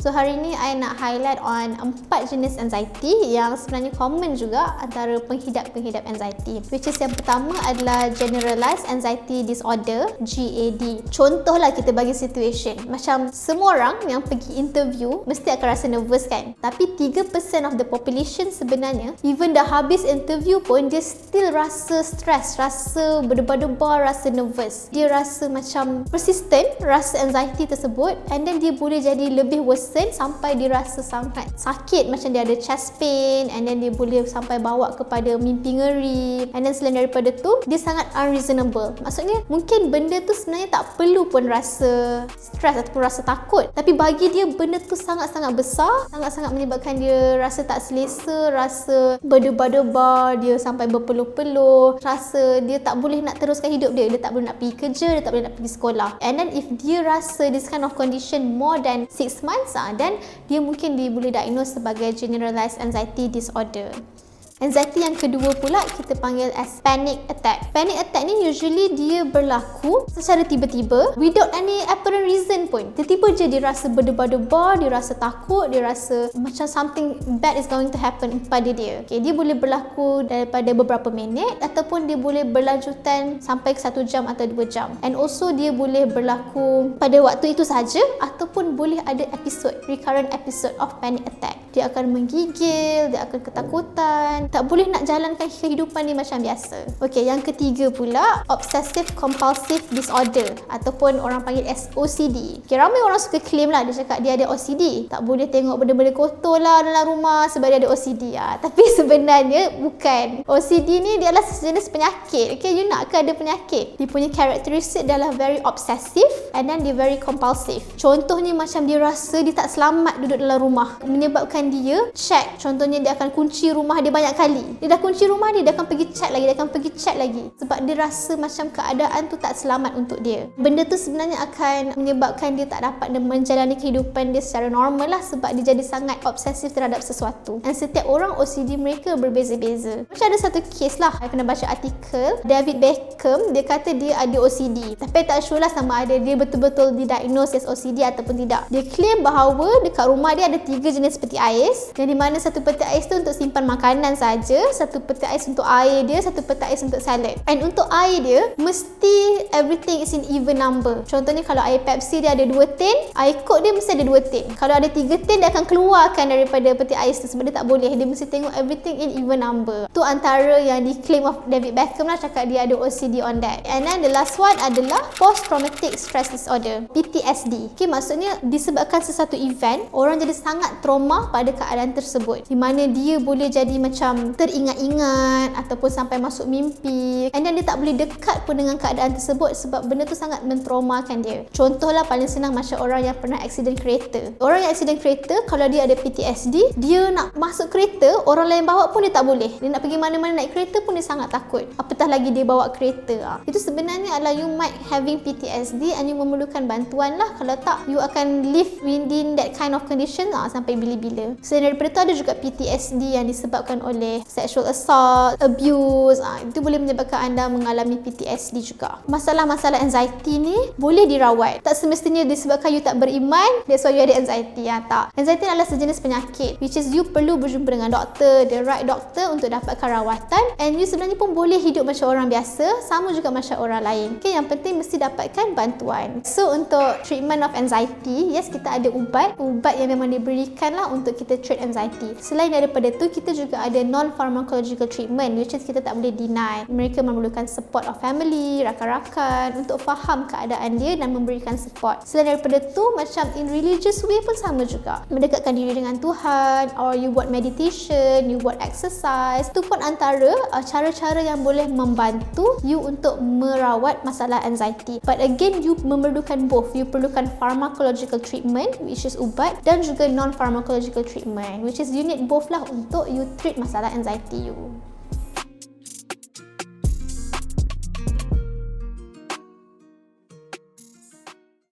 So hari ni I nak highlight on 4 jenis anxiety yang sebenarnya common juga antara penghidap-penghidap anxiety, which is yang pertama adalah generalized anxiety disorder, GAD. Contohlah kita bagi situation, macam semua orang yang pergi interview mesti akan rasa nervous kan, tapi 3% of the population sebenarnya even dah habis interview pun dia still rasa stress, rasa berdebar-debar, rasa nervous. Dia rasa macam persistent rasa anxiety tersebut, and then dia boleh jadi lebih worsen sampai dia rasa sangat sakit, macam dia ada chest pain, and then dia boleh sampai bawa kepada mimpi ngeri, and then selain daripada tu dia sangat unreasonable. Maksudnya mungkin benda tu sebenarnya tak perlu pun rasa stress ataupun rasa takut, tapi bagi dia benda tu sangat-sangat besar, sangat-sangat menyebabkan dia rasa tak selesa, rasa berdebar-debar, dia sampai berpeluh-peluh, rasa dia tak boleh nak teruskan hidup dia tak boleh nak pergi kerja, dia tak boleh nak pergi sekolah. And then if dia rasa this kind of condition more than 6 months, then dia mungkin dia boleh diagnose sebagai generalized anxiety disorder. Anxiety yang kedua pula kita panggil as panic attack. Panic attack ni usually dia berlaku secara tiba-tiba without any apparent reason pun. Tiba-tiba je dia rasa berdebar-debar, dia rasa takut, dia rasa macam something bad is going to happen pada dia. Okay, dia boleh berlaku daripada beberapa minit ataupun dia boleh berlanjutan sampai ke 1 jam atau 2 jam. And also dia boleh berlaku pada waktu itu sahaja ataupun boleh ada episode, recurrent episode of panic attack. Dia akan menggigil, dia akan ketakutan, tak boleh nak jalankan kehidupan dia macam biasa. Okey, yang ketiga pula obsessive compulsive disorder ataupun orang panggil OCD. Okay, ramai orang suka claim lah, dia cakap dia ada OCD. Tak boleh tengok benda-benda kotor lah dalam rumah sebab dia ada OCD. Tapi sebenarnya bukan. OCD ni dia adalah sejenis penyakit. Okay, you nak ke ada penyakit? Dia punya karakteristik adalah very obsessive and then dia very compulsive. Contohnya macam dia rasa dia tak selamat duduk dalam rumah, menyebabkan dia check. Contohnya dia akan kunci rumah dia banyak kali. Dia dah kunci rumah dia akan pergi check lagi, dia akan pergi check lagi sebab dia rasa macam keadaan tu tak selamat untuk dia. Benda tu sebenarnya akan menyebabkan dia tak dapat menjalani kehidupan dia secara normal lah, sebab dia jadi sangat obsesif terhadap sesuatu. Dan setiap orang OCD mereka berbeza-beza. Macam ada satu kes lah, saya pernah baca artikel David Beckham, dia kata dia ada OCD, tapi tak sure lah sama ada dia betul-betul didiagnose as OCD ataupun tidak. Dia claim bahawa dekat rumah dia ada 3 jenis peti ais, yang di mana satu peti ais tu untuk simpan makanan saja, satu peti ais untuk air dia, satu peti ais untuk salad. And untuk air dia mesti everything is in even number. Contohnya kalau air Pepsi dia ada 2 tin, air Coke dia mesti ada 2 tin. Kalau ada 3 tin dia akan keluarkan daripada peti ais tu sebab dia tak boleh, dia mesti tengok everything in even number. Tu antara yang diklaim of David Beckham lah, cakap dia ada OCD on that. And then the last one adalah post traumatic stress disorder, PTSD. Okay, maksudnya disebabkan sesuatu event, orang jadi sangat trauma pada keadaan tersebut, di mana dia boleh jadi macam teringat-ingat ataupun sampai masuk mimpi, and then dia tak boleh dekat pun dengan keadaan tersebut sebab benda tu sangat mentraumakan dia. Contohlah paling senang macam orang yang pernah accident kereta. Orang yang accident kereta, kalau dia ada PTSD, dia nak masuk kereta, orang lain bawa pun dia tak boleh. Dia nak pergi mana-mana naik kereta pun dia sangat takut, apatah lagi dia bawa kereta. Itu sebenarnya adalah you might having PTSD and you memerlukan bantuan lah. Kalau tak, you akan live within that kind of condition sampai bila-bila. Selain daripada tu ada juga PTSD yang disebabkan oleh sexual assault, abuse. Itu boleh menyebabkan anda mengalami PTSD juga. Masalah-masalah anxiety ni boleh dirawat. Tak semestinya disebabkan you tak beriman, that's why you ada anxiety. Tak. Anxiety adalah sejenis penyakit, which is you perlu berjumpa dengan doktor, the right doctor untuk dapatkan rawatan, and you sebenarnya pun boleh hidup macam orang biasa, sama juga macam orang lain. Okay, yang penting mesti dapatkan bantuan. So untuk treatment of anxiety, yes, kita ada ubat yang memang diberikan lah untuk kita treat anxiety. Selain daripada tu, kita juga ada non-pharmacological treatment, which is kita tak boleh deny. Mereka memerlukan support of family, rakan-rakan untuk faham keadaan dia dan memberikan support. Selain daripada tu, macam in religious way pun sama juga. Mendekatkan diri dengan Tuhan, or you buat meditation, you buat exercise. Itu pun antara cara-cara yang boleh membantu you untuk merawat masalah anxiety. But again, you memerlukan both. You perlukan pharmacological treatment, which is ubat, dan juga non-pharmacological treatment, which is you need both lah untuk you treat masalah anxiety you.